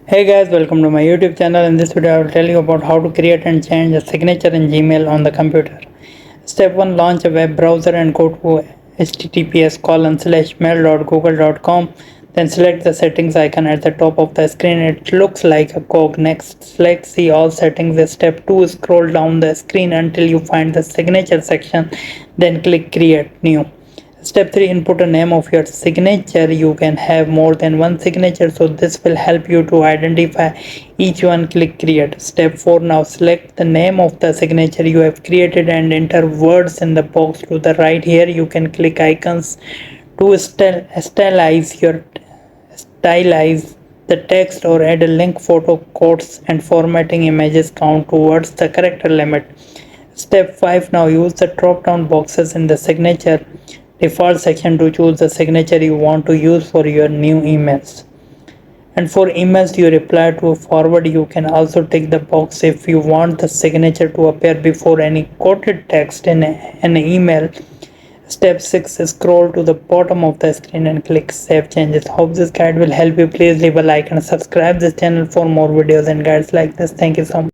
Hey guys, welcome to my YouTube channel. In this video I will tell you about how to create and change a signature in Gmail on the computer. Step 1. Launch a web browser and go to https://mail.google.com. Then select the settings icon at the top of the screen. It looks like a cog. Next, select see all settings. Step 2. Scroll down the screen until you find the signature section. Then click create new. Step 3. Input a name of your signature. You can have more than one signature, so this will help you to identify each one. Click create. Step 4. Now select the name of the signature you have created and enter words in the box to the right. Here you can click icons to stylize the text or add a link. Photo, quotes and formatting images count towards the character limit. Step 5. Now use the drop down boxes in the signature default section to choose the signature you want to use for your new emails. And for emails you reply to forward, you can also tick the box if you want the signature to appear before any quoted text in an email. Step 6. Scroll to the bottom of the screen and click Save Changes. Hope this guide will help you. Please leave a like and subscribe this channel for more videos and guides like this. Thank you so much.